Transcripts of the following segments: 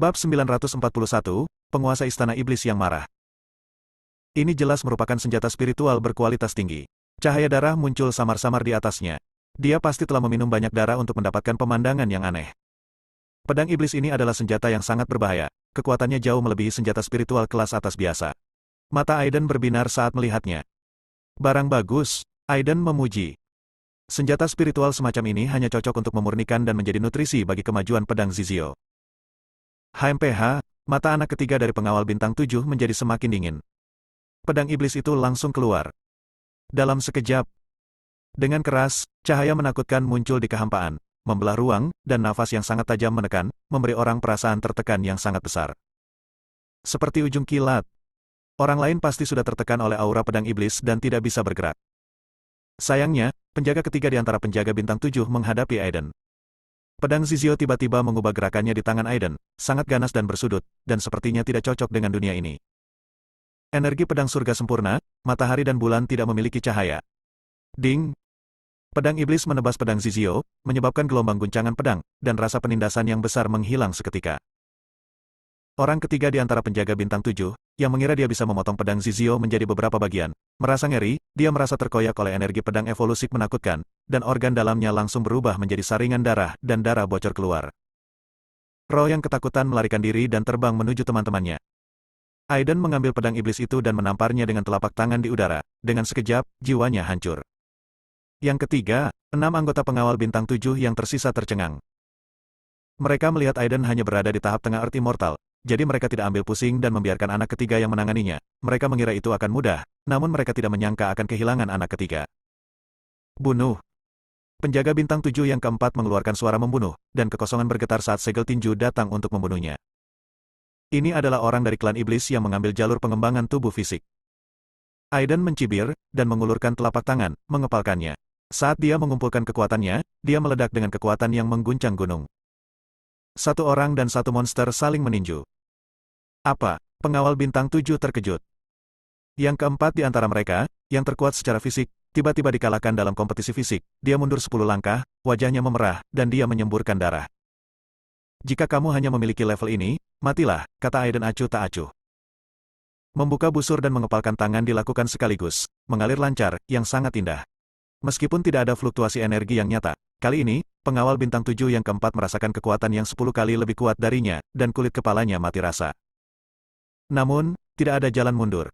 Bab 941, Penguasa Istana Iblis yang Marah. Ini jelas merupakan senjata spiritual berkualitas tinggi. Cahaya darah muncul samar-samar di atasnya. Dia pasti telah meminum banyak darah untuk mendapatkan pemandangan yang aneh. Pedang iblis ini adalah senjata yang sangat berbahaya. Kekuatannya jauh melebihi senjata spiritual kelas atas biasa. Mata Aiden berbinar saat melihatnya. Barang bagus, Aiden memuji. Senjata spiritual semacam ini hanya cocok untuk memurnikan dan menjadi nutrisi bagi kemajuan pedang Zizio. HMPH, mata anak ketiga dari pengawal bintang 7 menjadi semakin dingin. Pedang iblis itu langsung keluar. Dalam sekejap, dengan keras, cahaya menakutkan muncul di kehampaan, membelah ruang, dan nafas yang sangat tajam menekan, memberi orang perasaan tertekan yang sangat besar. Seperti ujung kilat, orang lain pasti sudah tertekan oleh aura pedang iblis dan tidak bisa bergerak. Sayangnya, penjaga ketiga di antara penjaga bintang 7 menghadapi Aiden. Pedang Zizio tiba-tiba mengubah gerakannya di tangan Aiden, sangat ganas dan bersudut, dan sepertinya tidak cocok dengan dunia ini. Energi pedang surga sempurna, matahari dan bulan tidak memiliki cahaya. Ding! Pedang iblis menebas pedang Zizio, menyebabkan gelombang guncangan pedang, dan rasa penindasan yang besar menghilang seketika. Orang ketiga di antara penjaga bintang 7, yang mengira dia bisa memotong pedang Zizio menjadi beberapa bagian, merasa ngeri, dia merasa terkoyak oleh energi pedang evolusif menakutkan, dan organ dalamnya langsung berubah menjadi saringan darah, dan darah bocor keluar. Roh yang ketakutan melarikan diri dan terbang menuju teman-temannya. Aiden mengambil pedang iblis itu dan menamparnya dengan telapak tangan di udara, dengan sekejap, jiwanya hancur. Yang ketiga, 6 anggota pengawal bintang 7 yang tersisa tercengang. Mereka melihat Aiden hanya berada di tahap tengah Earth Immortal, jadi mereka tidak ambil pusing dan membiarkan anak ketiga yang menanganinya. Mereka mengira itu akan mudah, namun mereka tidak menyangka akan kehilangan anak ketiga. Bunuh! Penjaga bintang 7 yang keempat mengeluarkan suara membunuh, dan kekosongan bergetar saat segel tinju datang untuk membunuhnya. Ini adalah orang dari klan iblis yang mengambil jalur pengembangan tubuh fisik. Aiden mencibir, dan mengulurkan telapak tangan, mengepalkannya. Saat dia mengumpulkan kekuatannya, dia meledak dengan kekuatan yang mengguncang gunung. Satu orang dan satu monster saling meninju. Apa? Pengawal bintang 7 terkejut. Yang keempat di antara mereka, yang terkuat secara fisik, tiba-tiba dikalahkan dalam kompetisi fisik. Dia mundur 10 langkah, wajahnya memerah, dan dia menyemburkan darah. Jika kamu hanya memiliki level ini, matilah, kata Aiden acuh tak acuh. Membuka busur dan mengepalkan tangan dilakukan sekaligus, mengalir lancar, yang sangat indah. Meskipun tidak ada fluktuasi energi yang nyata, kali ini, pengawal bintang 7 yang keempat merasakan kekuatan yang 10 kali lebih kuat darinya, dan kulit kepalanya mati rasa. Namun, tidak ada jalan mundur.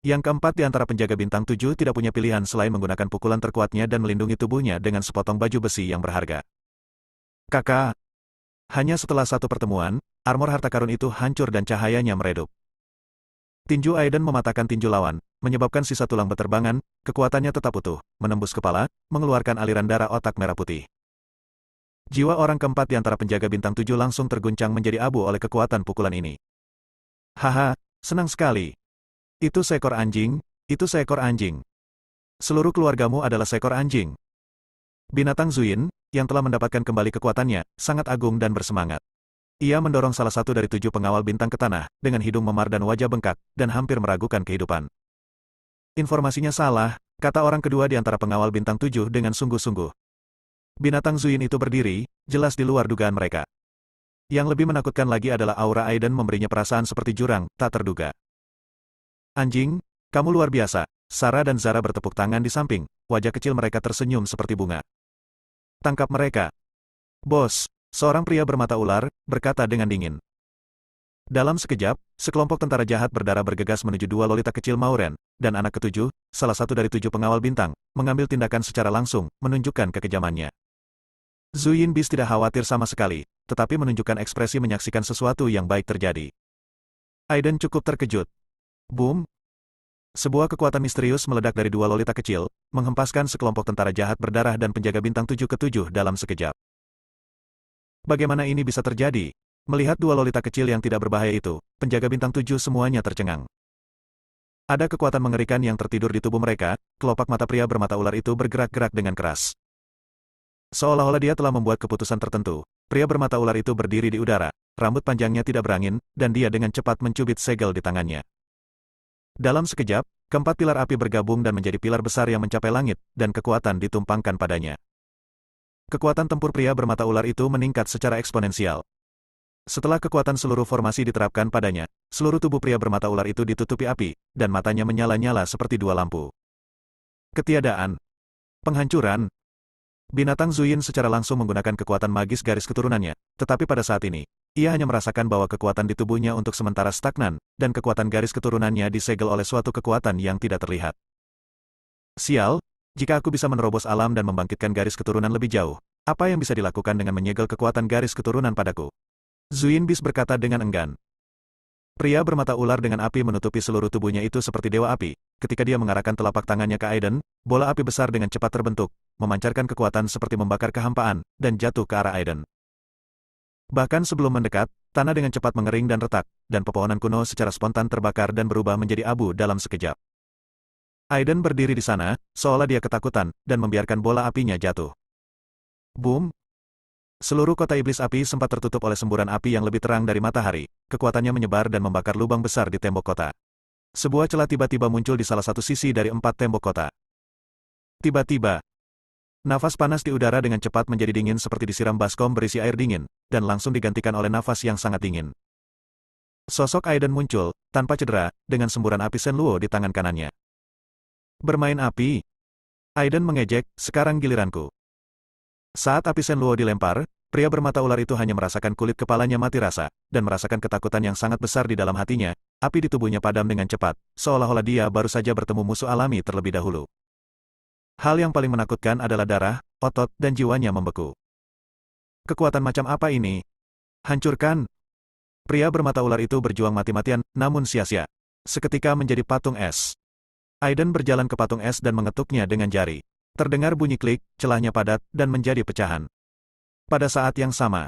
Yang keempat di antara penjaga bintang 7 tidak punya pilihan selain menggunakan pukulan terkuatnya dan melindungi tubuhnya dengan sepotong baju besi yang berharga. Kakak! Hanya setelah satu pertemuan, armor harta karun itu hancur dan cahayanya meredup. Tinju Aiden mematahkan tinju lawan, menyebabkan sisa tulang beterbangan, kekuatannya tetap utuh, menembus kepala, mengeluarkan aliran darah otak merah putih. Jiwa orang keempat di antara penjaga bintang 7 langsung terguncang menjadi abu oleh kekuatan pukulan ini. Haha, senang sekali. Itu seekor anjing, itu seekor anjing. Seluruh keluargamu adalah seekor anjing. Binatang Zuin, yang telah mendapatkan kembali kekuatannya, sangat agung dan bersemangat. Ia mendorong salah satu dari 7 pengawal bintang ke tanah, dengan hidung memar dan wajah bengkak, dan hampir meragukan kehidupan. Informasinya salah, kata orang kedua di antara pengawal bintang 7 dengan sungguh-sungguh. Binatang Zuin itu berdiri, jelas di luar dugaan mereka. Yang lebih menakutkan lagi adalah aura Aiden memberinya perasaan seperti jurang, tak terduga. Anjing, kamu luar biasa. Sarah dan Zara bertepuk tangan di samping, wajah kecil mereka tersenyum seperti bunga. Tangkap mereka. Bos, seorang pria bermata ular, berkata dengan dingin. Dalam sekejap, sekelompok tentara jahat berdarah bergegas menuju 2 lolita kecil Mauren, dan anak ketujuh, salah satu dari 7 pengawal bintang, mengambil tindakan secara langsung, menunjukkan kekejamannya. Zuyin Bis tidak khawatir sama sekali, tetapi menunjukkan ekspresi menyaksikan sesuatu yang baik terjadi. Aiden cukup terkejut. Boom! Sebuah kekuatan misterius meledak dari 2 lolita kecil, menghempaskan sekelompok tentara jahat berdarah dan penjaga bintang 7 ke 7 dalam sekejap. Bagaimana ini bisa terjadi? Melihat 2 lolita kecil yang tidak berbahaya itu, penjaga bintang 7 semuanya tercengang. Ada kekuatan mengerikan yang tertidur di tubuh mereka, kelopak mata pria bermata ular itu bergerak-gerak dengan keras. Seolah-olah dia telah membuat keputusan tertentu, pria bermata ular itu berdiri di udara, rambut panjangnya tidak berangin, dan dia dengan cepat mencubit segel di tangannya. Dalam sekejap, keempat pilar api bergabung dan menjadi pilar besar yang mencapai langit, dan kekuatan ditumpangkan padanya. Kekuatan tempur pria bermata ular itu meningkat secara eksponensial. Setelah kekuatan seluruh formasi diterapkan padanya, seluruh tubuh pria bermata ular itu ditutupi api, dan matanya menyala-nyala seperti dua lampu. Ketiadaan. Penghancuran. Binatang Zuyin secara langsung menggunakan kekuatan magis garis keturunannya, tetapi pada saat ini, ia hanya merasakan bahwa kekuatan di tubuhnya untuk sementara stagnan, dan kekuatan garis keturunannya disegel oleh suatu kekuatan yang tidak terlihat. Sial, jika aku bisa menerobos alam dan membangkitkan garis keturunan lebih jauh, apa yang bisa dilakukan dengan menyegel kekuatan garis keturunan padaku? Zuyin Bis berkata dengan enggan. Pria bermata ular dengan api menutupi seluruh tubuhnya itu seperti dewa api. Ketika dia mengarahkan telapak tangannya ke Aiden, bola api besar dengan cepat terbentuk, memancarkan kekuatan seperti membakar kehampaan, dan jatuh ke arah Aiden. Bahkan sebelum mendekat, tanah dengan cepat mengering dan retak, dan pepohonan kuno secara spontan terbakar dan berubah menjadi abu dalam sekejap. Aiden berdiri di sana, seolah dia ketakutan, dan membiarkan bola apinya jatuh. Boom! Seluruh kota iblis api sempat tertutup oleh semburan api yang lebih terang dari matahari. Kekuatannya menyebar dan membakar lubang besar di tembok kota. Sebuah celah tiba-tiba muncul di salah satu sisi dari 4 tembok kota. Tiba-tiba, nafas panas di udara dengan cepat menjadi dingin seperti disiram baskom berisi air dingin, dan langsung digantikan oleh nafas yang sangat dingin. Sosok Aiden muncul, tanpa cedera, dengan semburan api Shenluo di tangan kanannya. Bermain api? Aiden mengejek, sekarang giliranku. Saat api Shenluo dilempar, pria bermata ular itu hanya merasakan kulit kepalanya mati rasa, dan merasakan ketakutan yang sangat besar di dalam hatinya. Api di tubuhnya padam dengan cepat, seolah-olah dia baru saja bertemu musuh alami terlebih dahulu. Hal yang paling menakutkan adalah darah, otot, dan jiwanya membeku. Kekuatan macam apa ini? Hancurkan! Pria bermata ular itu berjuang mati-matian, namun sia-sia. Seketika menjadi patung es. Aiden berjalan ke patung es dan mengetuknya dengan jari. Terdengar bunyi klik, celahnya padat, dan menjadi pecahan. Pada saat yang sama,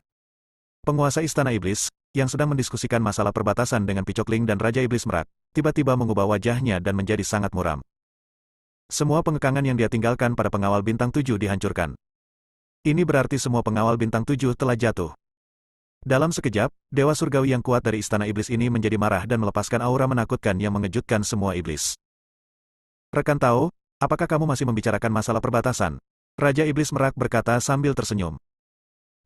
penguasa Istana Iblis, yang sedang mendiskusikan masalah perbatasan dengan Pichokling dan Raja Iblis Merak, tiba-tiba mengubah wajahnya dan menjadi sangat muram. Semua pengekangan yang dia tinggalkan pada pengawal bintang 7 dihancurkan. Ini berarti semua pengawal bintang 7 telah jatuh. Dalam sekejap, Dewa Surgawi yang kuat dari Istana Iblis ini menjadi marah dan melepaskan aura menakutkan yang mengejutkan semua iblis. Rekan Tao, apakah kamu masih membicarakan masalah perbatasan? Raja Iblis Merak berkata sambil tersenyum.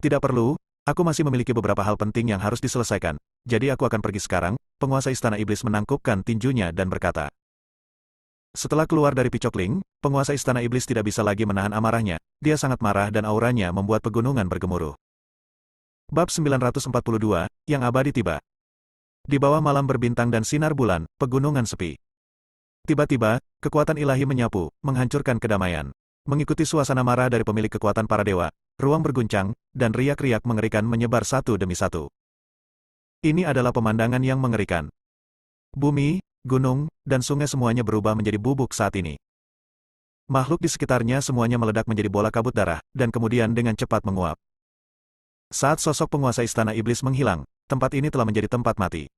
Tidak perlu, aku masih memiliki beberapa hal penting yang harus diselesaikan, jadi aku akan pergi sekarang. Penguasa Istana Iblis menangkupkan tinjunya dan berkata. Setelah keluar dari Pichokling, penguasa Istana Iblis tidak bisa lagi menahan amarahnya, dia sangat marah dan auranya membuat pegunungan bergemuruh. Bab 942, yang abadi tiba. Di bawah malam berbintang dan sinar bulan, pegunungan sepi. Tiba-tiba, kekuatan ilahi menyapu, menghancurkan kedamaian. Mengikuti suasana marah dari pemilik kekuatan para dewa, ruang berguncang, dan riak-riak mengerikan menyebar satu demi satu. Ini adalah pemandangan yang mengerikan. Bumi, gunung, dan sungai semuanya berubah menjadi bubuk saat ini. Makhluk di sekitarnya semuanya meledak menjadi bola kabut darah, dan kemudian dengan cepat menguap. Saat sosok penguasa Istana Iblis menghilang, tempat ini telah menjadi tempat mati.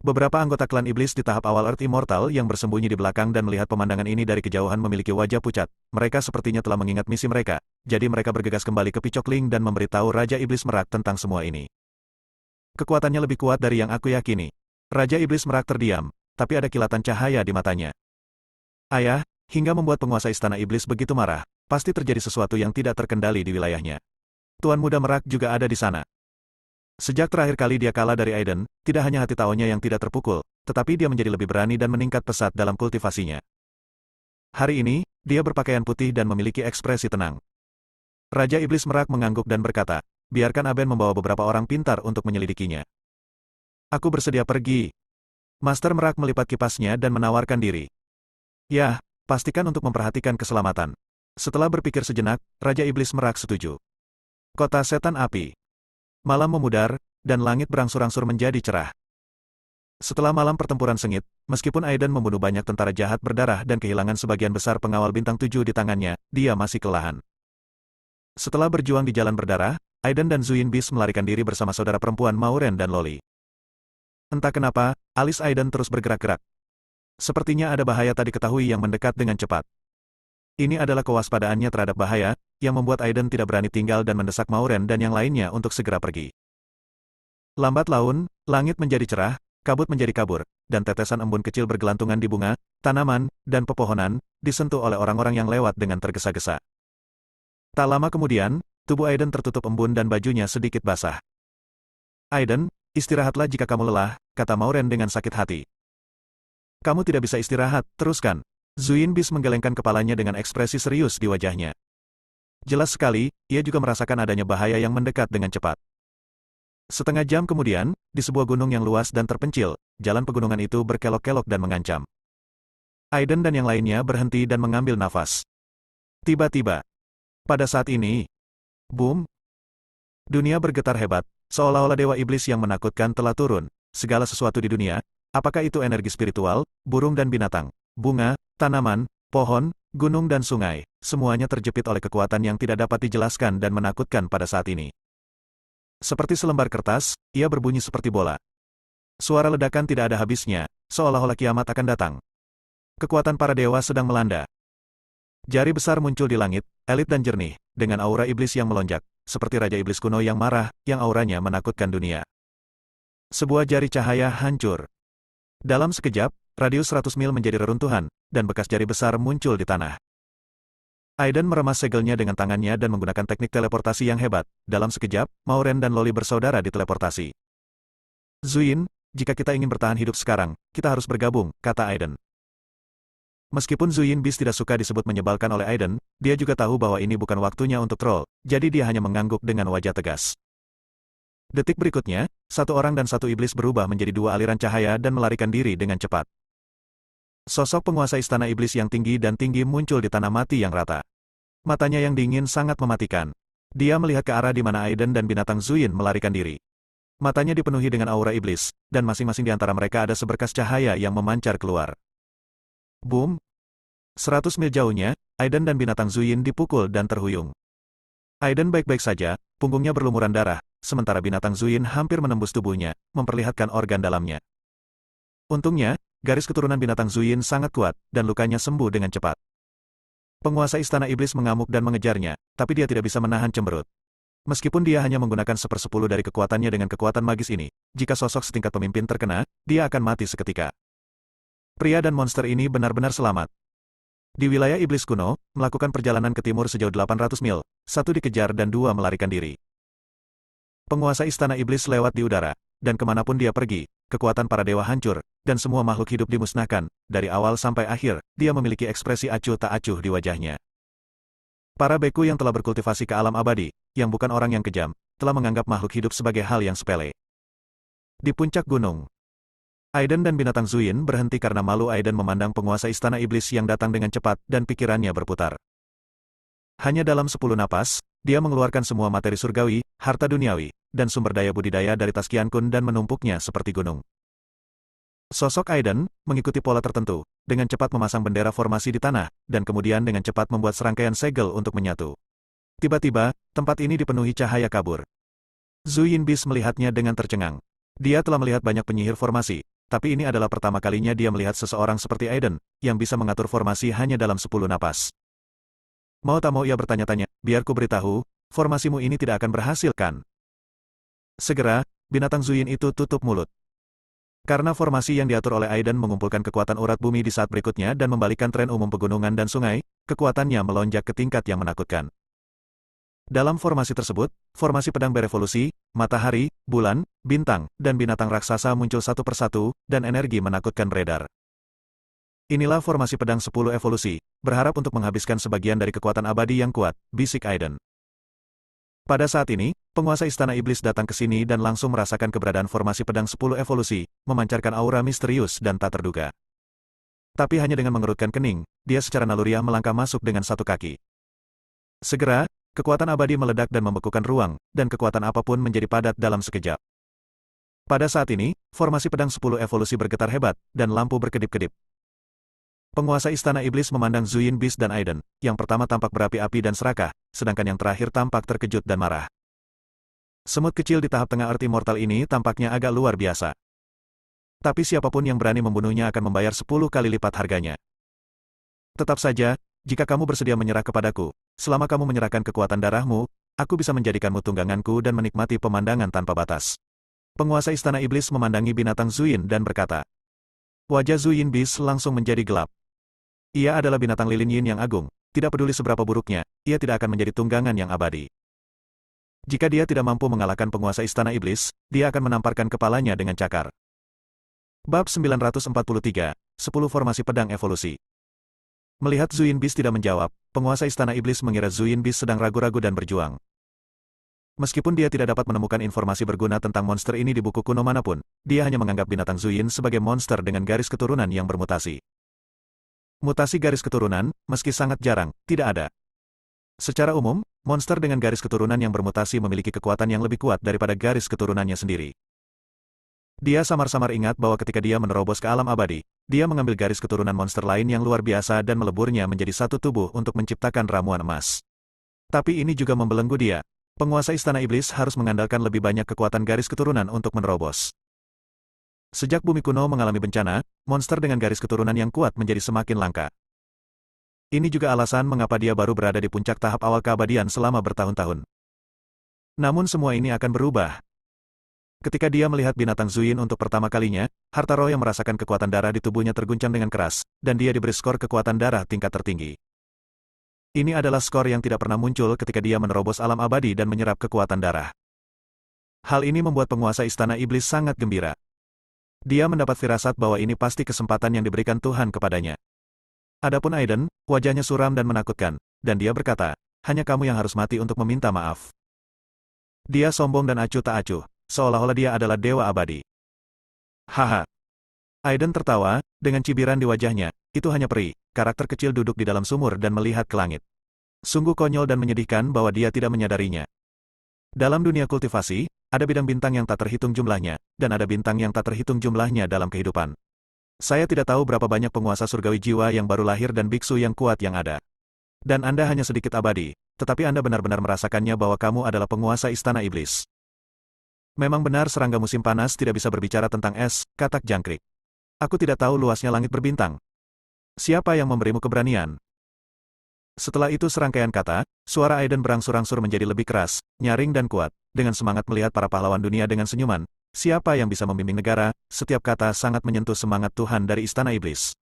Beberapa anggota klan iblis di tahap awal Earth Immortal yang bersembunyi di belakang dan melihat pemandangan ini dari kejauhan memiliki wajah pucat. Mereka sepertinya telah mengingat misi mereka, jadi mereka bergegas kembali ke Pichokling dan memberitahu Raja Iblis Merak tentang semua ini. Kekuatannya lebih kuat dari yang aku yakini. Raja Iblis Merak terdiam, tapi ada kilatan cahaya di matanya. Ayah, hingga membuat penguasa Istana Iblis begitu marah, pasti terjadi sesuatu yang tidak terkendali di wilayahnya. Tuan Muda Merak juga ada di sana. Sejak terakhir kali dia kalah dari Aiden, tidak hanya hati Taonya yang tidak terpukul, tetapi dia menjadi lebih berani dan meningkat pesat dalam kultivasinya. Hari ini, dia berpakaian putih dan memiliki ekspresi tenang. Raja Iblis Merak mengangguk dan berkata, biarkan Aben membawa beberapa orang pintar untuk menyelidikinya. Aku bersedia pergi. Master Merak melipat kipasnya dan menawarkan diri. Ya, pastikan untuk memperhatikan keselamatan. Setelah berpikir sejenak, Raja Iblis Merak setuju. Kota Setan Api. Malam memudar, dan langit berangsur-angsur menjadi cerah. Setelah malam pertempuran sengit, meskipun Aiden membunuh banyak tentara jahat berdarah dan kehilangan sebagian besar pengawal bintang 7 di tangannya, dia masih kelelahan. Setelah berjuang di jalan berdarah, Aiden dan Zuyin Bis melarikan diri bersama saudara perempuan Mauren dan Loli. Entah kenapa, alis Aiden terus bergerak-gerak. Sepertinya ada bahaya tak diketahui yang mendekat dengan cepat. Ini adalah kewaspadaannya terhadap bahaya, yang membuat Aiden tidak berani tinggal dan mendesak Mauren dan yang lainnya untuk segera pergi. Lambat laun, langit menjadi cerah, kabut menjadi kabur, dan tetesan embun kecil bergelantungan di bunga, tanaman, dan pepohonan, disentuh oleh orang-orang yang lewat dengan tergesa-gesa. Tak lama kemudian, tubuh Aiden tertutup embun dan bajunya sedikit basah. Aiden, istirahatlah jika kamu lelah, kata Mauren dengan sakit hati. Kamu tidak bisa istirahat, teruskan. Zuin Bis menggelengkan kepalanya dengan ekspresi serius di wajahnya. Jelas sekali, ia juga merasakan adanya bahaya yang mendekat dengan cepat. Setengah jam kemudian, di sebuah gunung yang luas dan terpencil, jalan pegunungan itu berkelok-kelok dan mengancam. Aiden dan yang lainnya berhenti dan mengambil nafas. Tiba-tiba, pada saat ini, boom, dunia bergetar hebat, seolah-olah dewa iblis yang menakutkan telah turun. Segala sesuatu di dunia, apakah itu energi spiritual, burung dan binatang, bunga, tanaman, pohon, gunung dan sungai, semuanya terjepit oleh kekuatan yang tidak dapat dijelaskan dan menakutkan pada saat ini. Seperti selembar kertas, ia berbunyi seperti bola. Suara ledakan tidak ada habisnya, seolah-olah kiamat akan datang. Kekuatan para dewa sedang melanda. Jari besar muncul di langit, elit dan jernih, dengan aura iblis yang melonjak, seperti Raja Iblis kuno yang marah, yang auranya menakutkan dunia. Sebuah jari cahaya hancur. Dalam sekejap, radius 100 mil menjadi reruntuhan, dan bekas jari besar muncul di tanah. Aiden meremas segelnya dengan tangannya dan menggunakan teknik teleportasi yang hebat. Dalam sekejap, Mauren dan Loli bersaudara diteleportasi. Zuin, jika kita ingin bertahan hidup sekarang, kita harus bergabung, kata Aiden. Meskipun Zuin Bis tidak suka disebut menyebalkan oleh Aiden, dia juga tahu bahwa ini bukan waktunya untuk troll, jadi dia hanya mengangguk dengan wajah tegas. Detik berikutnya, satu orang dan satu iblis berubah menjadi dua aliran cahaya dan melarikan diri dengan cepat. Sosok penguasa istana iblis yang tinggi dan tinggi muncul di tanah mati yang rata. Matanya yang dingin sangat mematikan. Dia melihat ke arah di mana Aiden dan binatang Zuin melarikan diri. Matanya dipenuhi dengan aura iblis, dan masing-masing di antara mereka ada seberkas cahaya yang memancar keluar. Boom! 100 mil jauhnya, Aiden dan binatang Zuin dipukul dan terhuyung. Aiden baik-baik saja, punggungnya berlumuran darah, sementara binatang Zuin hampir menembus tubuhnya, memperlihatkan organ dalamnya. Untungnya, garis keturunan binatang Zuin sangat kuat, dan lukanya sembuh dengan cepat. Penguasa istana iblis mengamuk dan mengejarnya, tapi dia tidak bisa menahan cemberut. Meskipun dia hanya menggunakan 1/10 dari kekuatannya dengan kekuatan magis ini, jika sosok setingkat pemimpin terkena, dia akan mati seketika. Pria dan monster ini benar-benar selamat. Di wilayah iblis kuno, melakukan perjalanan ke timur sejauh 800 mil, satu dikejar dan dua melarikan diri. Penguasa istana iblis lewat di udara, dan kemanapun dia pergi, kekuatan para dewa hancur, dan semua makhluk hidup dimusnahkan. Dari awal sampai akhir, dia memiliki ekspresi acuh tak acuh di wajahnya. Para beku yang telah berkultivasi ke alam abadi, yang bukan orang yang kejam, telah menganggap makhluk hidup sebagai hal yang sepele. Di puncak gunung, Aiden dan binatang Zuin berhenti karena malu. Aiden memandang penguasa istana iblis yang datang dengan cepat dan pikirannya berputar. Hanya dalam 10 napas, dia mengeluarkan semua materi surgawi, harta duniawi, dan sumber daya budidaya dari tas Qian Kun dan menumpuknya seperti gunung. Sosok Aiden mengikuti pola tertentu, dengan cepat memasang bendera formasi di tanah, dan kemudian dengan cepat membuat serangkaian segel untuk menyatu. Tiba-tiba, tempat ini dipenuhi cahaya kabur. Zuin Bis melihatnya dengan tercengang. Dia telah melihat banyak penyihir formasi, tapi ini adalah pertama kalinya dia melihat seseorang seperti Aiden, yang bisa mengatur formasi hanya dalam 10 napas. Mau tak mau ia bertanya-tanya, biar ku beritahu, formasimu ini tidak akan berhasil kan? Segera, binatang Zuin itu tutup mulut. Karena formasi yang diatur oleh Aiden mengumpulkan kekuatan urat bumi di saat berikutnya dan membalikkan tren umum pegunungan dan sungai, kekuatannya melonjak ke tingkat yang menakutkan. Dalam formasi tersebut, formasi pedang berevolusi, matahari, bulan, bintang, dan binatang raksasa muncul satu persatu, dan energi menakutkan beredar. Inilah formasi pedang 10 evolusi, berharap untuk menghabiskan sebagian dari kekuatan abadi yang kuat, bisik Aiden. Pada saat ini, penguasa istana iblis datang ke sini dan langsung merasakan keberadaan formasi pedang 10 evolusi, memancarkan aura misterius dan tak terduga. Tapi hanya dengan mengerutkan kening, dia secara naluriah melangkah masuk dengan satu kaki. Segera, kekuatan abadi meledak dan membekukan ruang, dan kekuatan apapun menjadi padat dalam sekejap. Pada saat ini, formasi pedang 10 evolusi bergetar hebat, dan lampu berkedip-kedip. Penguasa istana iblis memandang Zuin Bis dan Aiden, yang pertama tampak berapi-api dan serakah, sedangkan yang terakhir tampak terkejut dan marah. Semut kecil di tahap tengah Earth Immortal ini tampaknya agak luar biasa. Tapi siapapun yang berani membunuhnya akan membayar 10 kali lipat harganya. Tetap saja, jika kamu bersedia menyerah kepadaku, selama kamu menyerahkan kekuatan darahmu, aku bisa menjadikanmu tungganganku dan menikmati pemandangan tanpa batas. Penguasa istana iblis memandangi binatang Zuin dan berkata. Wajah Zuin Bis langsung menjadi gelap. Ia adalah binatang lilin yin yang agung, tidak peduli seberapa buruknya, ia tidak akan menjadi tunggangan yang abadi. Jika dia tidak mampu mengalahkan penguasa Istana Iblis, dia akan menamparkan kepalanya dengan cakar. Bab 943, 10 Formasi Pedang Evolusi. Melihat Zuyin Bis tidak menjawab, penguasa Istana Iblis mengira Zuyin Bis sedang ragu-ragu dan berjuang. Meskipun dia tidak dapat menemukan informasi berguna tentang monster ini di buku kuno manapun, dia hanya menganggap binatang Zuyin sebagai monster dengan garis keturunan yang bermutasi. Mutasi garis keturunan, meski sangat jarang, tidak ada. Secara umum, monster dengan garis keturunan yang bermutasi memiliki kekuatan yang lebih kuat daripada garis keturunannya sendiri. Dia samar-samar ingat bahwa ketika dia menerobos ke alam abadi, dia mengambil garis keturunan monster lain yang luar biasa dan meleburnya menjadi satu tubuh untuk menciptakan ramuan emas. Tapi ini juga membelenggu dia. Penguasa Istana Iblis harus mengandalkan lebih banyak kekuatan garis keturunan untuk menerobos. Sejak bumi kuno mengalami bencana, monster dengan garis keturunan yang kuat menjadi semakin langka. Ini juga alasan mengapa dia baru berada di puncak tahap awal keabadian selama bertahun-tahun. Namun semua ini akan berubah. Ketika dia melihat binatang Zuyin untuk pertama kalinya, harta roh yang merasakan kekuatan darah di tubuhnya terguncang dengan keras, dan dia diberi skor kekuatan darah tingkat tertinggi. Ini adalah skor yang tidak pernah muncul ketika dia menerobos alam abadi dan menyerap kekuatan darah. Hal ini membuat penguasa Istana Iblis sangat gembira. Dia mendapat firasat bahwa ini pasti kesempatan yang diberikan Tuhan kepadanya. Adapun Aiden, wajahnya suram dan menakutkan, dan dia berkata, hanya kamu yang harus mati untuk meminta maaf. Dia sombong dan acuh tak acuh, seolah-olah dia adalah dewa abadi. Haha. Aiden tertawa, dengan cibiran di wajahnya, itu hanya peri, karakter kecil duduk di dalam sumur dan melihat ke langit. Sungguh konyol dan menyedihkan bahwa dia tidak menyadarinya. Dalam dunia kultivasi, ada bidang bintang yang tak terhitung jumlahnya, dan ada bintang yang tak terhitung jumlahnya dalam kehidupan. Saya tidak tahu berapa banyak penguasa surgawi jiwa yang baru lahir dan biksu yang kuat yang ada. Dan Anda hanya sedikit abadi, tetapi Anda benar-benar merasakannya bahwa kamu adalah penguasa Istana Iblis. Memang benar serangga musim panas tidak bisa berbicara tentang es, katak jangkrik. Aku tidak tahu luasnya langit berbintang. Siapa yang memberimu keberanian? Setelah itu serangkaian kata, suara Aiden berangsur-angsur menjadi lebih keras, nyaring dan kuat, dengan semangat melihat para pahlawan dunia dengan senyuman. Siapa yang bisa membimbing negara? Setiap kata sangat menyentuh semangat Tuhan dari Istana Iblis.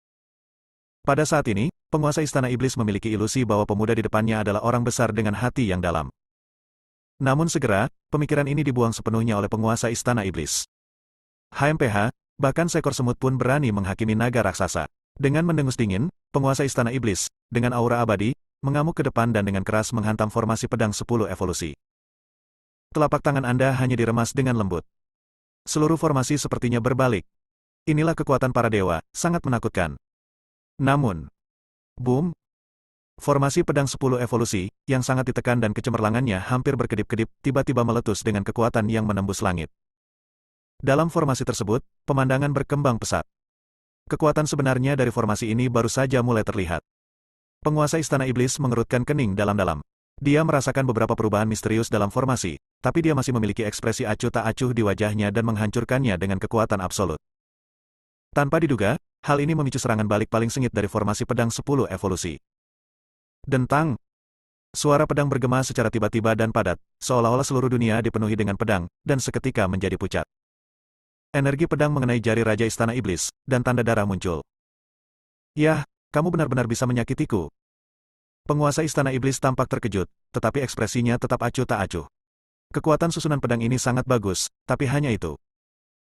Pada saat ini, penguasa Istana Iblis memiliki ilusi bahwa pemuda di depannya adalah orang besar dengan hati yang dalam. Namun segera, pemikiran ini dibuang sepenuhnya oleh penguasa Istana Iblis. HMPH, bahkan seekor semut pun berani menghakimi naga raksasa. Dengan mendengus dingin, penguasa Istana Iblis, dengan aura abadi, mengamuk ke depan dan dengan keras menghantam formasi pedang 10 evolusi. Telapak tangan Anda hanya diremas dengan lembut. Seluruh formasi sepertinya berbalik. Inilah kekuatan para dewa, sangat menakutkan. Namun, boom! Formasi pedang 10 evolusi, yang sangat ditekan dan kecemerlangannya hampir berkedip-kedip, tiba-tiba meletus dengan kekuatan yang menembus langit. Dalam formasi tersebut, pemandangan berkembang pesat. Kekuatan sebenarnya dari formasi ini baru saja mulai terlihat. Penguasa Istana Iblis mengerutkan kening dalam-dalam. Dia merasakan beberapa perubahan misterius dalam formasi, tapi dia masih memiliki ekspresi acuh tak acuh di wajahnya dan menghancurkannya dengan kekuatan absolut. Tanpa diduga, hal ini memicu serangan balik paling sengit dari formasi pedang 10 evolusi. Dentang! Suara pedang bergema secara tiba-tiba dan padat, seolah-olah seluruh dunia dipenuhi dengan pedang, dan seketika menjadi pucat. Energi pedang mengenai jari Raja Istana Iblis, dan tanda darah muncul. Yah, kamu benar-benar bisa menyakitiku. Penguasa Istana Iblis tampak terkejut, tetapi ekspresinya tetap acuh tak acuh. Kekuatan susunan pedang ini sangat bagus, tapi hanya itu.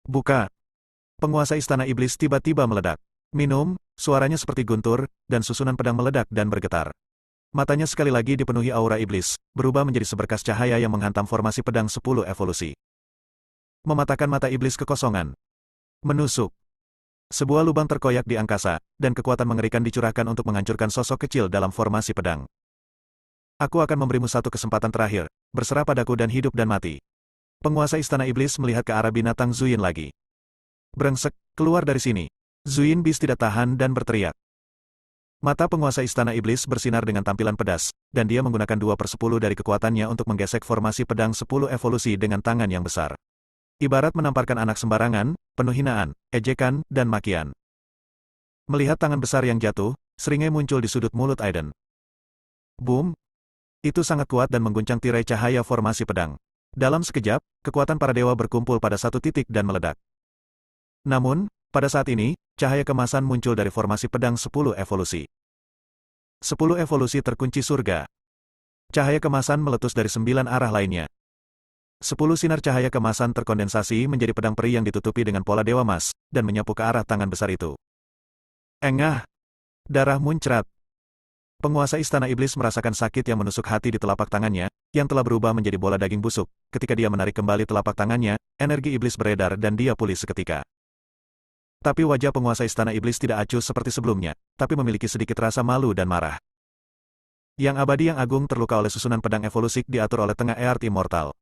Buka! Penguasa Istana Iblis tiba-tiba meledak. Minum, suaranya seperti guntur, dan susunan pedang meledak dan bergetar. Matanya sekali lagi dipenuhi aura iblis, berubah menjadi seberkas cahaya yang menghantam formasi pedang 10 evolusi. Mematahkan mata iblis kekosongan. Menusuk. Sebuah lubang terkoyak di angkasa, dan kekuatan mengerikan dicurahkan untuk menghancurkan sosok kecil dalam formasi pedang. Aku akan memberimu satu kesempatan terakhir, berserah padaku dan hidup dan mati. Penguasa Istana Iblis melihat ke arah binatang Zuyin lagi. Brengsek, keluar dari sini. Zuyin Bis tidak tahan dan berteriak. Mata penguasa Istana Iblis bersinar dengan tampilan pedas, dan dia menggunakan 2/10 dari kekuatannya untuk menggesek formasi pedang 10 evolusi dengan tangan yang besar. Ibarat menamparkan anak sembarangan, penuh hinaan, ejekan, dan makian. Melihat tangan besar yang jatuh, seringai muncul di sudut mulut Aiden. Boom! Itu sangat kuat dan mengguncang tirai cahaya formasi pedang. Dalam sekejap, kekuatan para dewa berkumpul pada satu titik dan meledak. Namun, pada saat ini, cahaya kemasan muncul dari formasi pedang 10 evolusi. 10 evolusi terkunci surga. Cahaya kemasan meletus dari 9 arah lainnya. 10 sinar cahaya kemasan terkondensasi menjadi pedang peri yang ditutupi dengan pola dewa emas, dan menyapu ke arah tangan besar itu. Engah! Darah muncrat. Penguasa Istana Iblis merasakan sakit yang menusuk hati di telapak tangannya, yang telah berubah menjadi bola daging busuk. Ketika dia menarik kembali telapak tangannya, energi iblis beredar dan dia pulih seketika. Tapi wajah penguasa Istana Iblis tidak acuh seperti sebelumnya, tapi memiliki sedikit rasa malu dan marah. Yang abadi yang agung terluka oleh susunan pedang evolusik diatur oleh tengah Earth Immortal.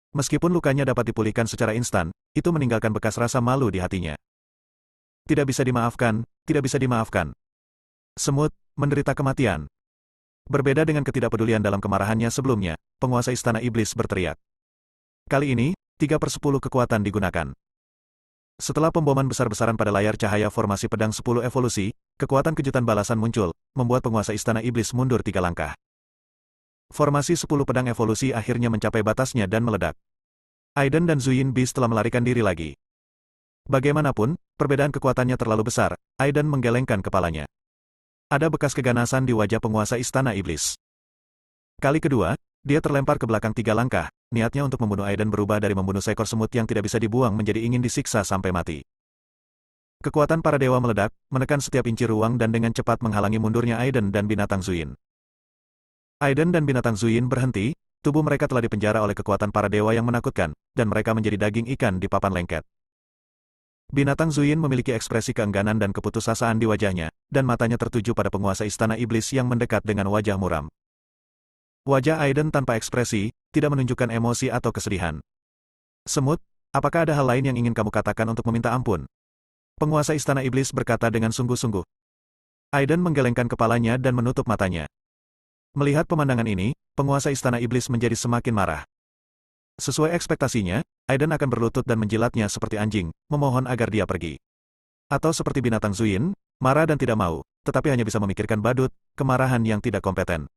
Meskipun lukanya dapat dipulihkan secara instan, itu meninggalkan bekas rasa malu di hatinya. Tidak bisa dimaafkan, tidak bisa dimaafkan. Semut, menderita kematian. Berbeda dengan ketidakpedulian dalam kemarahannya sebelumnya, penguasa Istana Iblis berteriak. Kali ini, 3/10 kekuatan digunakan. Setelah pemboman besar-besaran pada layar cahaya formasi pedang 10 evolusi, kekuatan kejutan balasan muncul, membuat penguasa Istana Iblis mundur 3 langkah. Formasi 10 pedang evolusi akhirnya mencapai batasnya dan meledak. Aiden dan Zuyin Beast telah melarikan diri lagi. Bagaimanapun, perbedaan kekuatannya terlalu besar, Aiden menggelengkan kepalanya. Ada bekas keganasan di wajah penguasa Istana Iblis. Kali kedua, dia terlempar ke belakang 3 langkah, niatnya untuk membunuh Aiden berubah dari membunuh seekor semut yang tidak bisa dibuang menjadi ingin disiksa sampai mati. Kekuatan para dewa meledak, menekan setiap inci ruang dan dengan cepat menghalangi mundurnya Aiden dan binatang Zuyin. Aiden dan binatang Zuyin berhenti, tubuh mereka telah dipenjara oleh kekuatan para dewa yang menakutkan, dan mereka menjadi daging ikan di papan lengket. Binatang Zuyin memiliki ekspresi keengganan dan keputusasaan di wajahnya, dan matanya tertuju pada penguasa Istana Iblis yang mendekat dengan wajah muram. Wajah Aiden tanpa ekspresi, tidak menunjukkan emosi atau kesedihan. Semut, apakah ada hal lain yang ingin kamu katakan untuk meminta ampun? Penguasa Istana Iblis berkata dengan sungguh-sungguh. Aiden menggelengkan kepalanya dan menutup matanya. Melihat pemandangan ini, penguasa Istana Iblis menjadi semakin marah. Sesuai ekspektasinya, Aiden akan berlutut dan menjilatnya seperti anjing, memohon agar dia pergi. Atau seperti binatang Zuyin, marah dan tidak mau, tetapi hanya bisa memikirkan badut, kemarahan yang tidak kompeten.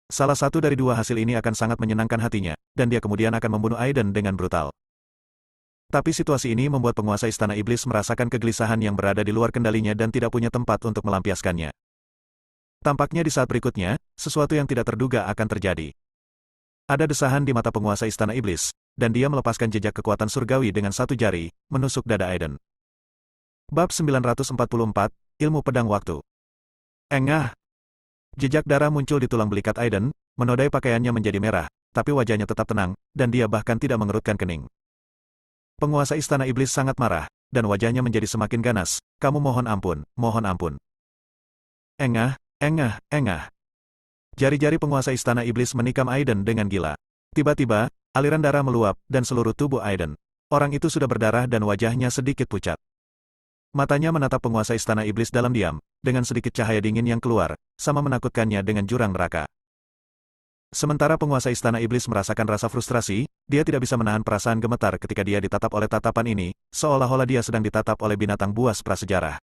Salah satu dari dua hasil ini akan sangat menyenangkan hatinya, dan dia kemudian akan membunuh Aiden dengan brutal. Tapi situasi ini membuat penguasa Istana Iblis merasakan kegelisahan yang berada di luar kendalinya dan tidak punya tempat untuk melampiaskannya. Tampaknya di saat berikutnya, sesuatu yang tidak terduga akan terjadi. Ada desahan di mata penguasa Istana Iblis, dan dia melepaskan jejak kekuatan surgawi dengan satu jari, menusuk dada Aiden. Bab 944, Ilmu Pedang Waktu. Engah! Jejak darah muncul di tulang belikat Aiden, menodai pakaiannya menjadi merah, tapi wajahnya tetap tenang, dan dia bahkan tidak mengerutkan kening. Penguasa Istana Iblis sangat marah, dan wajahnya menjadi semakin ganas. Kamu mohon ampun, mohon ampun. Engah! Engah, engah. Jari-jari penguasa Istana Iblis menikam Aiden dengan gila. Tiba-tiba, aliran darah meluap, dan seluruh tubuh Aiden. Orang itu sudah berdarah dan wajahnya sedikit pucat. Matanya menatap penguasa Istana Iblis dalam diam, dengan sedikit cahaya dingin yang keluar, sama menakutkannya dengan jurang neraka. Sementara penguasa Istana Iblis merasakan rasa frustrasi, dia tidak bisa menahan perasaan gemetar ketika dia ditatap oleh tatapan ini, seolah-olah dia sedang ditatap oleh binatang buas prasejarah.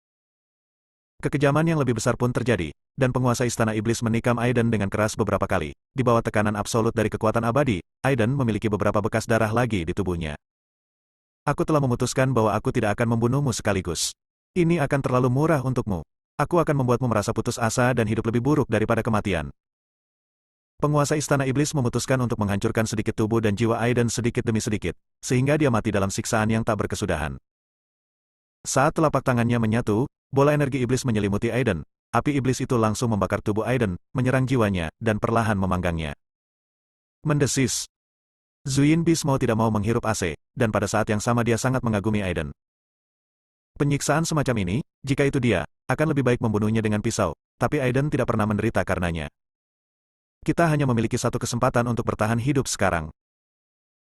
Kekejaman yang lebih besar pun terjadi, dan penguasa Istana Iblis menikam Aiden dengan keras beberapa kali. Di bawah tekanan absolut dari kekuatan abadi, Aiden memiliki beberapa bekas darah lagi di tubuhnya. Aku telah memutuskan bahwa aku tidak akan membunuhmu sekaligus. Ini akan terlalu murah untukmu. Aku akan membuatmu merasa putus asa dan hidup lebih buruk daripada kematian. Penguasa Istana Iblis memutuskan untuk menghancurkan sedikit tubuh dan jiwa Aiden sedikit demi sedikit, sehingga dia mati dalam siksaan yang tak berkesudahan. Saat telapak tangannya menyatu, bola energi iblis menyelimuti Aiden. Api iblis itu langsung membakar tubuh Aiden, menyerang jiwanya, dan perlahan memanggangnya. Mendesis. Zuyin Beast mau tidak mau menghirup AC, dan pada saat yang sama dia sangat mengagumi Aiden. Penyiksaan semacam ini, jika itu dia, akan lebih baik membunuhnya dengan pisau, tapi Aiden tidak pernah menderita karenanya. Kita hanya memiliki satu kesempatan untuk bertahan hidup sekarang.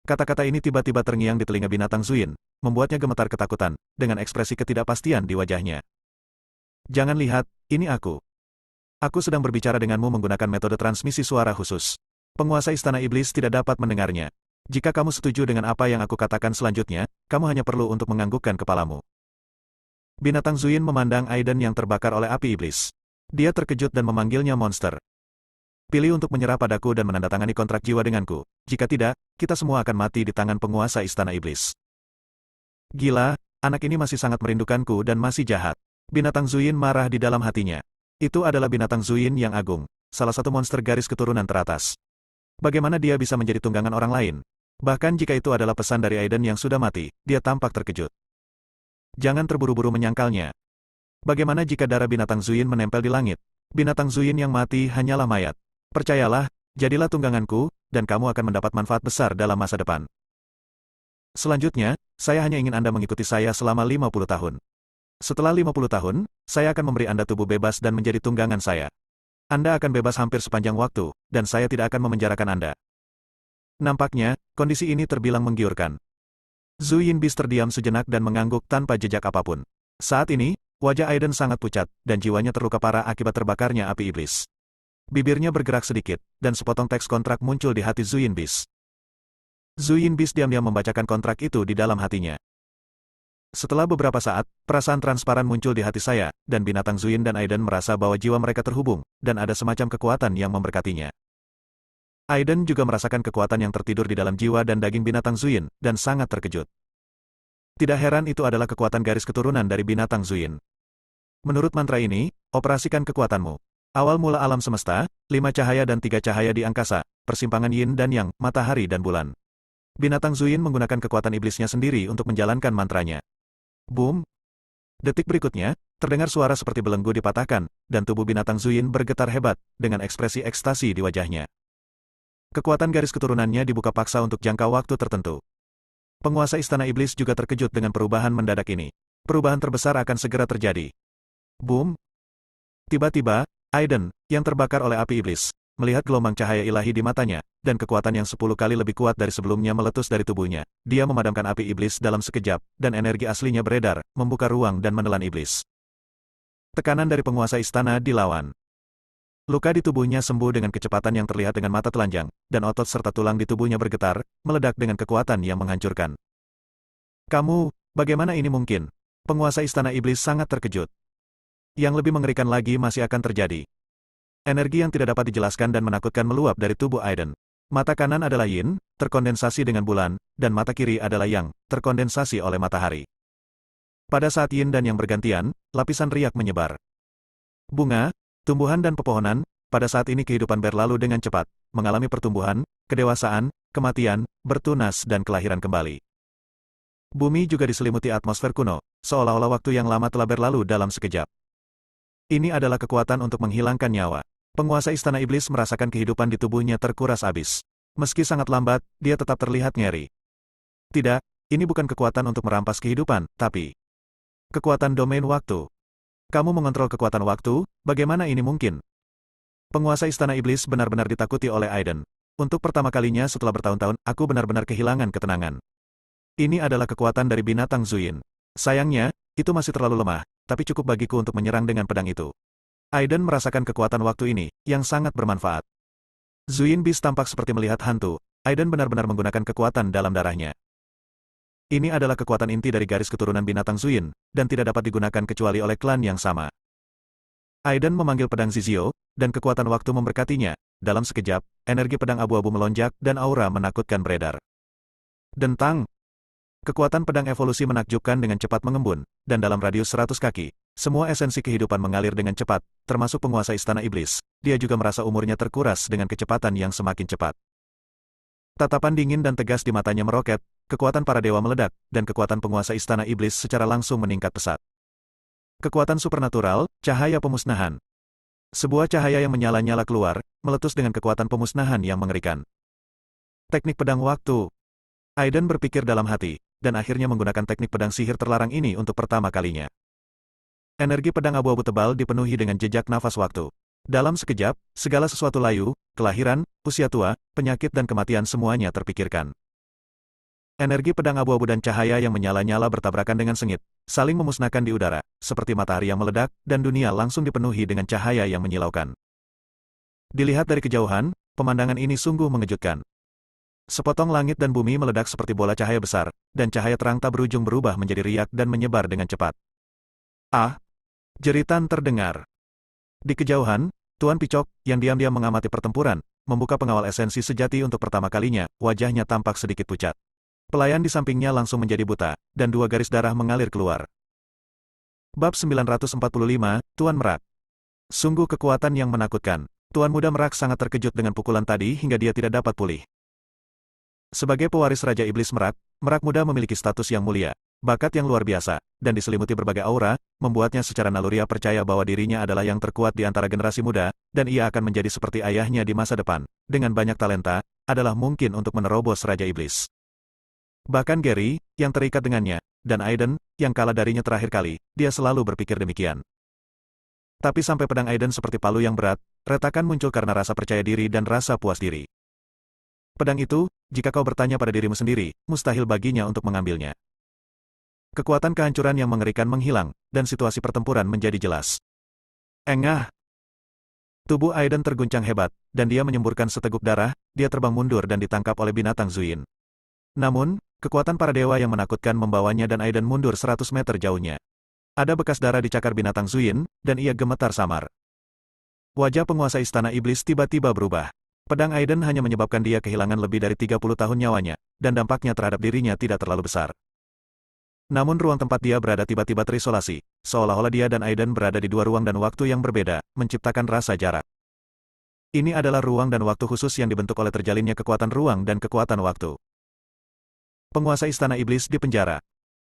Kata-kata ini tiba-tiba terngiang di telinga binatang Zuyin, membuatnya gemetar ketakutan, dengan ekspresi ketidakpastian di wajahnya. Jangan lihat, ini aku. Aku sedang berbicara denganmu menggunakan metode transmisi suara khusus. Penguasa Istana Iblis tidak dapat mendengarnya. Jika kamu setuju dengan apa yang aku katakan selanjutnya, kamu hanya perlu untuk menganggukkan kepalamu. Binatang Zuyin memandang Aiden yang terbakar oleh api iblis. Dia terkejut dan memanggilnya monster. Pilih untuk menyerah padaku dan menandatangani kontrak jiwa denganku. Jika tidak, kita semua akan mati di tangan penguasa Istana Iblis. Gila, anak ini masih sangat merindukanku dan masih jahat. Binatang Zuyin marah di dalam hatinya. Itu adalah binatang Zuyin yang agung, salah satu monster garis keturunan teratas. Bagaimana dia bisa menjadi tunggangan orang lain? Bahkan jika itu adalah pesan dari Aiden yang sudah mati, dia tampak terkejut. Jangan terburu-buru menyangkalnya. Bagaimana jika darah binatang Zuyin menempel di langit? Binatang Zuyin yang mati hanyalah mayat. Percayalah, jadilah tungganganku, dan kamu akan mendapat manfaat besar dalam masa depan. Selanjutnya, saya hanya ingin Anda mengikuti saya selama 50 tahun. Setelah 50 tahun, saya akan memberi Anda tubuh bebas dan menjadi tunggangan saya. Anda akan bebas hampir sepanjang waktu, dan saya tidak akan memenjarakan Anda. Nampaknya, kondisi ini terbilang menggiurkan. Zhu Yinbis terdiam sejenak dan mengangguk tanpa jejak apapun. Saat ini, wajah Aiden sangat pucat, dan jiwanya terluka parah akibat terbakarnya api iblis. Bibirnya bergerak sedikit, dan sepotong teks kontrak muncul di hati Zhu Yinbis. Zhu Yinbis diam-diam membacakan kontrak itu di dalam hatinya. Setelah beberapa saat, perasaan transparan muncul di hati saya, dan binatang Zuyin dan Aiden merasa bahwa jiwa mereka terhubung, dan ada semacam kekuatan yang memberkatinya. Aiden juga merasakan kekuatan yang tertidur di dalam jiwa dan daging binatang Zuyin, dan sangat terkejut. Tidak heran itu adalah kekuatan garis keturunan dari binatang Zuyin. Menurut mantra ini, operasikan kekuatanmu. Awal mula alam semesta, 5 cahaya dan 3 cahaya di angkasa, persimpangan yin dan yang, matahari dan bulan. Binatang Zuyin menggunakan kekuatan iblisnya sendiri untuk menjalankan mantranya. Boom! Detik berikutnya, terdengar suara seperti belenggu dipatahkan, dan tubuh binatang Zuyin bergetar hebat, dengan ekspresi ekstasi di wajahnya. Kekuatan garis keturunannya dibuka paksa untuk jangka waktu tertentu. Penguasa Istana Iblis juga terkejut dengan perubahan mendadak ini. Perubahan terbesar akan segera terjadi. Boom! Tiba-tiba, Aiden, yang terbakar oleh api iblis, melihat gelombang cahaya ilahi di matanya, dan kekuatan yang 10 kali lebih kuat dari sebelumnya meletus dari tubuhnya. Dia memadamkan api iblis dalam sekejap, dan energi aslinya beredar, membuka ruang dan menelan iblis. Tekanan dari penguasa istana dilawan. Luka di tubuhnya sembuh dengan kecepatan yang terlihat dengan mata telanjang, dan otot serta tulang di tubuhnya bergetar, meledak dengan kekuatan yang menghancurkan. Kamu, bagaimana ini mungkin? Penguasa istana iblis sangat terkejut. Yang lebih mengerikan lagi masih akan terjadi. Energi yang tidak dapat dijelaskan dan menakutkan meluap dari tubuh Aiden. Mata kanan adalah yin, terkondensasi dengan bulan, dan mata kiri adalah yang, terkondensasi oleh matahari. Pada saat yin dan yang bergantian, lapisan riak menyebar. Bunga, tumbuhan dan pepohonan, pada saat ini kehidupan berlalu dengan cepat, mengalami pertumbuhan, kedewasaan, kematian, bertunas dan kelahiran kembali. Bumi juga diselimuti atmosfer kuno, seolah-olah waktu yang lama telah berlalu dalam sekejap. Ini adalah kekuatan untuk menghilangkan nyawa. Penguasa Istana Iblis merasakan kehidupan di tubuhnya terkuras habis. Meski sangat lambat, dia tetap terlihat ngeri. Tidak, ini bukan kekuatan untuk merampas kehidupan, tapi kekuatan domain waktu. Kamu mengontrol kekuatan waktu, bagaimana ini mungkin? Penguasa Istana Iblis benar-benar ditakuti oleh Aiden. Untuk pertama kalinya setelah bertahun-tahun, aku benar-benar kehilangan ketenangan. Ini adalah kekuatan dari binatang Zuyin. Sayangnya, itu masih terlalu lemah, tapi cukup bagiku untuk menyerang dengan pedang itu. Aiden merasakan kekuatan waktu ini, yang sangat bermanfaat. Zhu Yinbis tampak seperti melihat hantu. Aiden benar-benar menggunakan kekuatan dalam darahnya. Ini adalah kekuatan inti dari garis keturunan binatang Zuyin, dan tidak dapat digunakan kecuali oleh klan yang sama. Aiden memanggil pedang Zizio, dan kekuatan waktu memberkatinya. Dalam sekejap, energi pedang abu-abu melonjak dan aura menakutkan beredar. Dentang! Kekuatan pedang evolusi menakjubkan dengan cepat mengembun, dan dalam radius 100 kaki, semua esensi kehidupan mengalir dengan cepat, termasuk penguasa Istana Iblis. Dia juga merasa umurnya terkuras dengan kecepatan yang semakin cepat. Tatapan dingin dan tegas di matanya meroket, kekuatan para dewa meledak, dan kekuatan penguasa Istana Iblis secara langsung meningkat pesat. Kekuatan supernatural, cahaya pemusnahan. Sebuah cahaya yang menyala-nyala keluar, meletus dengan kekuatan pemusnahan yang mengerikan. Teknik pedang waktu. Aiden berpikir dalam hati, dan akhirnya menggunakan teknik pedang sihir terlarang ini untuk pertama kalinya. Energi pedang abu-abu tebal dipenuhi dengan jejak nafas waktu. Dalam sekejap, segala sesuatu layu, kelahiran, usia tua, penyakit dan kematian semuanya terpikirkan. Energi pedang abu-abu dan cahaya yang menyala-nyala bertabrakan dengan sengit, saling memusnahkan di udara, seperti matahari yang meledak, dan dunia langsung dipenuhi dengan cahaya yang menyilaukan. Dilihat dari kejauhan, pemandangan ini sungguh mengejutkan. Sepotong langit dan bumi meledak seperti bola cahaya besar, dan cahaya terang tak berujung berubah menjadi riak dan menyebar dengan cepat. Ah! Jeritan terdengar. Di kejauhan, Tuan Picok, yang diam-diam mengamati pertempuran, membuka pengawal esensi sejati untuk pertama kalinya, wajahnya tampak sedikit pucat. Pelayan di sampingnya langsung menjadi buta, dan 2 garis darah mengalir keluar. Bab 945, Tuan Merak. Sungguh kekuatan yang menakutkan. Tuan Muda Merak sangat terkejut dengan pukulan tadi hingga dia tidak dapat pulih. Sebagai pewaris Raja Iblis Merak, Merak Muda memiliki status yang mulia, bakat yang luar biasa, dan diselimuti berbagai aura, membuatnya secara naluriah percaya bahwa dirinya adalah yang terkuat di antara generasi muda, dan ia akan menjadi seperti ayahnya di masa depan. Dengan banyak talenta, adalah mungkin untuk menerobos Raja Iblis. Bahkan Gary, yang terikat dengannya, dan Aiden, yang kalah darinya terakhir kali, dia selalu berpikir demikian. Tapi sampai pedang Aiden seperti palu yang berat, retakan muncul karena rasa percaya diri dan rasa puas diri. Pedang itu, jika kau bertanya pada dirimu sendiri, mustahil baginya untuk mengambilnya. Kekuatan kehancuran yang mengerikan menghilang, dan situasi pertempuran menjadi jelas. Engah! Tubuh Aiden terguncang hebat, dan dia menyemburkan seteguk darah, dia terbang mundur dan ditangkap oleh binatang Zuin. Namun, kekuatan para dewa yang menakutkan membawanya dan Aiden mundur 100 meter jauhnya. Ada bekas darah di cakar binatang Zuin, dan ia gemetar samar. Wajah penguasa istana iblis tiba-tiba berubah. Pedang Aiden hanya menyebabkan dia kehilangan lebih dari 30 tahun nyawanya, dan dampaknya terhadap dirinya tidak terlalu besar. Namun ruang tempat dia berada tiba-tiba terisolasi, seolah-olah dia dan Aiden berada di dua ruang dan waktu yang berbeda, menciptakan rasa jarak. Ini adalah ruang dan waktu khusus yang dibentuk oleh terjalinnya kekuatan ruang dan kekuatan waktu. Penguasa istana iblis di penjara.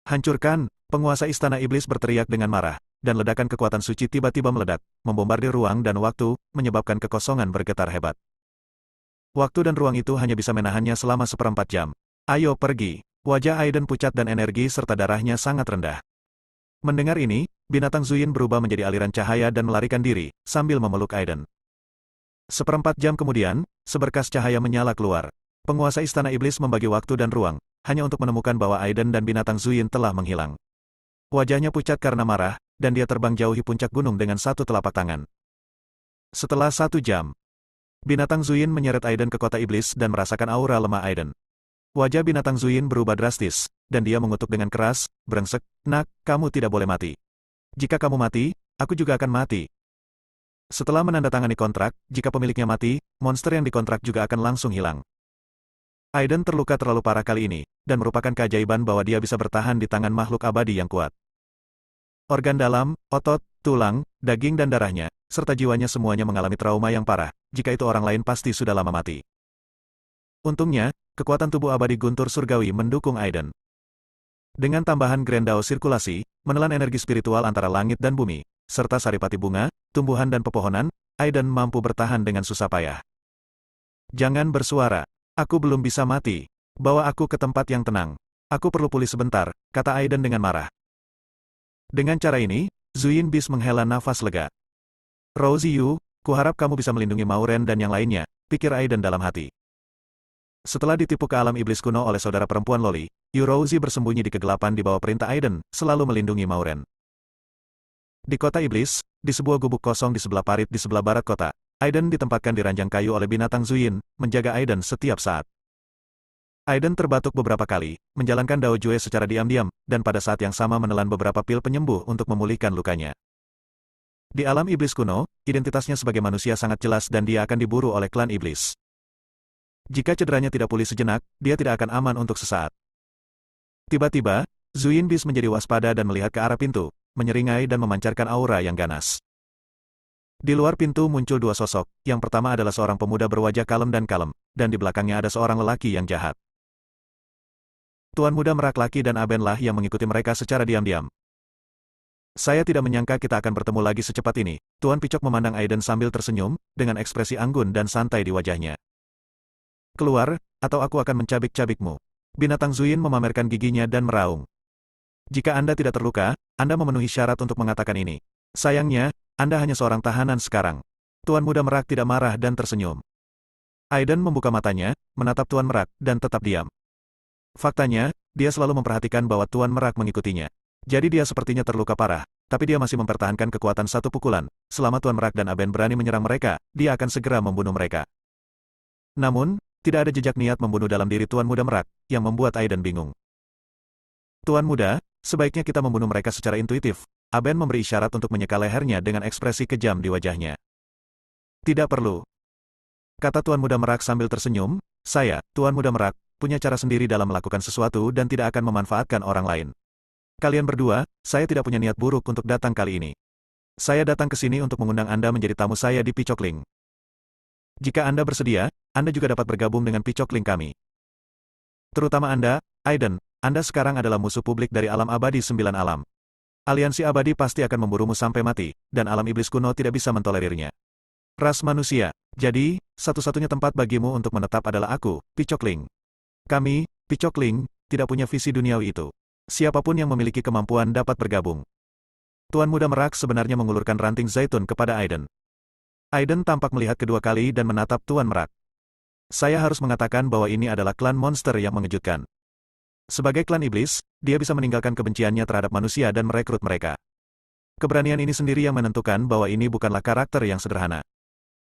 Hancurkan! Penguasa istana iblis berteriak dengan marah, dan ledakan kekuatan suci tiba-tiba meledak, membombardir ruang dan waktu, menyebabkan kekosongan bergetar hebat. Waktu dan ruang itu hanya bisa menahannya selama 1/4 jam. Ayo pergi. Wajah Aiden pucat dan energi serta darahnya sangat rendah. Mendengar ini, binatang Zuin berubah menjadi aliran cahaya dan melarikan diri, sambil memeluk Aiden. 1/4 jam kemudian, seberkas cahaya menyala keluar. Penguasa istana iblis membagi waktu dan ruang, hanya untuk menemukan bahwa Aiden dan binatang Zuin telah menghilang. Wajahnya pucat karena marah, dan dia terbang jauhi puncak gunung dengan satu telapak tangan. Setelah 1 jam, binatang Zuin menyeret Aiden ke kota iblis dan merasakan aura lemah Aiden. Wajah binatang Zuin berubah drastis, dan dia mengutuk dengan keras, "Brengsek, nak, kamu tidak boleh mati. Jika kamu mati, aku juga akan mati." Setelah menandatangani kontrak, jika pemiliknya mati, monster yang dikontrak juga akan langsung hilang. Aiden terluka terlalu parah kali ini, dan merupakan keajaiban bahwa dia bisa bertahan di tangan makhluk abadi yang kuat. Organ dalam, otot, tulang, daging dan darahnya, serta jiwanya semuanya mengalami trauma yang parah, jika itu orang lain pasti sudah lama mati. Untungnya, kekuatan tubuh abadi guntur surgawi mendukung Aiden. Dengan tambahan Grandao sirkulasi, menelan energi spiritual antara langit dan bumi, serta saripati bunga, tumbuhan dan pepohonan, Aiden mampu bertahan dengan susah payah. Jangan bersuara. Aku belum bisa mati. Bawa aku ke tempat yang tenang. Aku perlu pulih sebentar, kata Aiden dengan marah. Dengan cara ini, Zuin Bis menghela nafas lega. Rosie Yu, kuharap kamu bisa melindungi Mauren dan yang lainnya, pikir Aiden dalam hati. Setelah ditipu ke alam iblis kuno oleh saudara perempuan Loli, Yu Rosie bersembunyi di kegelapan di bawah perintah Aiden, selalu melindungi Mauren. Di kota iblis, di sebuah gubuk kosong di sebelah parit di sebelah barat kota, Aiden ditempatkan di ranjang kayu oleh binatang Zuin, menjaga Aiden setiap saat. Aiden terbatuk beberapa kali, menjalankan Dao Jue secara diam-diam, dan pada saat yang sama menelan beberapa pil penyembuh untuk memulihkan lukanya. Di alam iblis kuno, identitasnya sebagai manusia sangat jelas dan dia akan diburu oleh klan iblis. Jika cederanya tidak pulih sejenak, dia tidak akan aman untuk sesaat. Tiba-tiba, Zuin Bis menjadi waspada dan melihat ke arah pintu, menyeringai dan memancarkan aura yang ganas. Di luar pintu muncul dua sosok, yang pertama adalah seorang pemuda berwajah kalem, dan di belakangnya ada seorang lelaki yang jahat. Tuan Muda Merak Laki dan Aben lah yang mengikuti mereka secara diam-diam. Saya tidak menyangka kita akan bertemu lagi secepat ini, Tuan Picok memandang Aiden sambil tersenyum, dengan ekspresi anggun dan santai di wajahnya. Keluar, atau aku akan mencabik-cabikmu. Binatang Zuin memamerkan giginya dan meraung. Jika Anda tidak terluka, Anda memenuhi syarat untuk mengatakan ini. Sayangnya, Anda hanya seorang tahanan sekarang. Tuan Muda Merak tidak marah dan tersenyum. Aiden membuka matanya, menatap Tuan Merak, dan tetap diam. Faktanya, dia selalu memperhatikan bahwa Tuan Merak mengikutinya. Jadi dia sepertinya terluka parah, tapi dia masih mempertahankan kekuatan satu pukulan. Selama Tuan Merak dan Aben berani menyerang mereka, dia akan segera membunuh mereka. Namun, tidak ada jejak niat membunuh dalam diri Tuan Muda Merak, yang membuat Aiden bingung. Tuan Muda, sebaiknya kita membunuh mereka secara intuitif. Aben memberi isyarat untuk menyeka lehernya dengan ekspresi kejam di wajahnya. Tidak perlu. Kata Tuan Muda Merak sambil tersenyum, saya, Tuan Muda Merak, punya cara sendiri dalam melakukan sesuatu dan tidak akan memanfaatkan orang lain. Kalian berdua, saya tidak punya niat buruk untuk datang kali ini. Saya datang ke sini untuk mengundang Anda menjadi tamu saya di Picokling. Jika Anda bersedia, Anda juga dapat bergabung dengan Picokling kami. Terutama Anda, Aiden, Anda sekarang adalah musuh publik dari alam abadi 9 alam. Aliansi abadi pasti akan memburumu sampai mati, dan alam iblis kuno tidak bisa mentolerirnya. Ras manusia. Jadi, satu-satunya tempat bagimu untuk menetap adalah aku, Pichokling. Kami, Pichokling, tidak punya visi duniawi itu. Siapapun yang memiliki kemampuan dapat bergabung. Tuan Muda Merak sebenarnya mengulurkan ranting zaitun kepada Aiden. Aiden tampak melihat kedua kali dan menatap Tuan Merak. Saya harus mengatakan bahwa ini adalah klan monster yang mengejutkan. Sebagai klan iblis, dia bisa meninggalkan kebenciannya terhadap manusia dan merekrut mereka. Keberanian ini sendiri yang menentukan bahwa ini bukanlah karakter yang sederhana.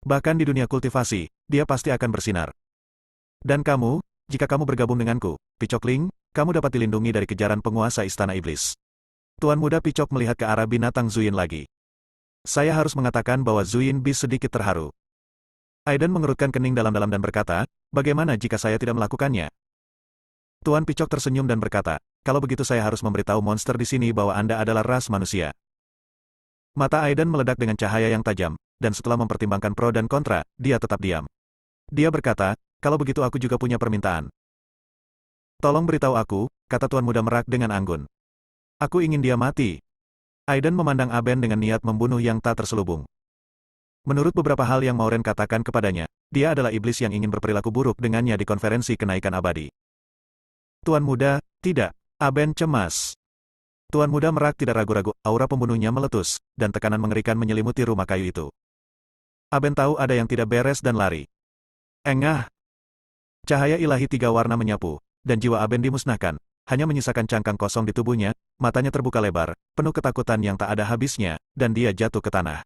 Bahkan di dunia kultivasi, dia pasti akan bersinar. Dan kamu, jika kamu bergabung denganku, Pichokling, kamu dapat dilindungi dari kejaran penguasa Istana Iblis. Tuan Muda Pichok melihat ke arah binatang Zuyin lagi. Saya harus mengatakan bahwa Zuyin Bis sedikit terharu. Aiden mengerutkan kening dalam-dalam dan berkata, bagaimana jika saya tidak melakukannya? Tuan Pichok tersenyum dan berkata, kalau begitu saya harus memberitahu monster di sini bahwa Anda adalah ras manusia. Mata Aiden meledak dengan cahaya yang tajam, dan setelah mempertimbangkan pro dan kontra, dia tetap diam. Dia berkata, kalau begitu aku juga punya permintaan. Tolong beritahu aku, kata Tuan Muda Merak dengan anggun. Aku ingin dia mati. Aiden memandang Aben dengan niat membunuh yang tak terselubung. Menurut beberapa hal yang Mauren katakan kepadanya, dia adalah iblis yang ingin berperilaku buruk dengannya di konferensi kenaikan abadi. Tuan Muda, tidak. Aben cemas. Tuan Muda Merak tidak ragu-ragu, aura pembunuhnya meletus, dan tekanan mengerikan menyelimuti rumah kayu itu. Aben tahu ada yang tidak beres dan lari. Engah. Cahaya ilahi 3 warna menyapu, dan jiwa Aben dimusnahkan, hanya menyisakan cangkang kosong di tubuhnya, matanya terbuka lebar, penuh ketakutan yang tak ada habisnya, dan dia jatuh ke tanah.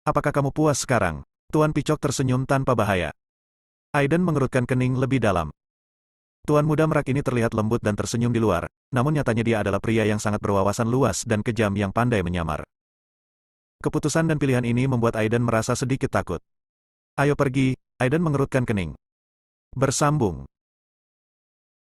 Apakah kamu puas sekarang? Tuan Pichok tersenyum tanpa bahaya. Aiden mengerutkan kening lebih dalam. Tuan Muda Merak ini terlihat lembut dan tersenyum di luar, namun nyatanya dia adalah pria yang sangat berwawasan luas dan kejam yang pandai menyamar. Keputusan dan pilihan ini membuat Aiden merasa sedikit takut. Ayo pergi, Aiden mengerutkan kening. Bersambung.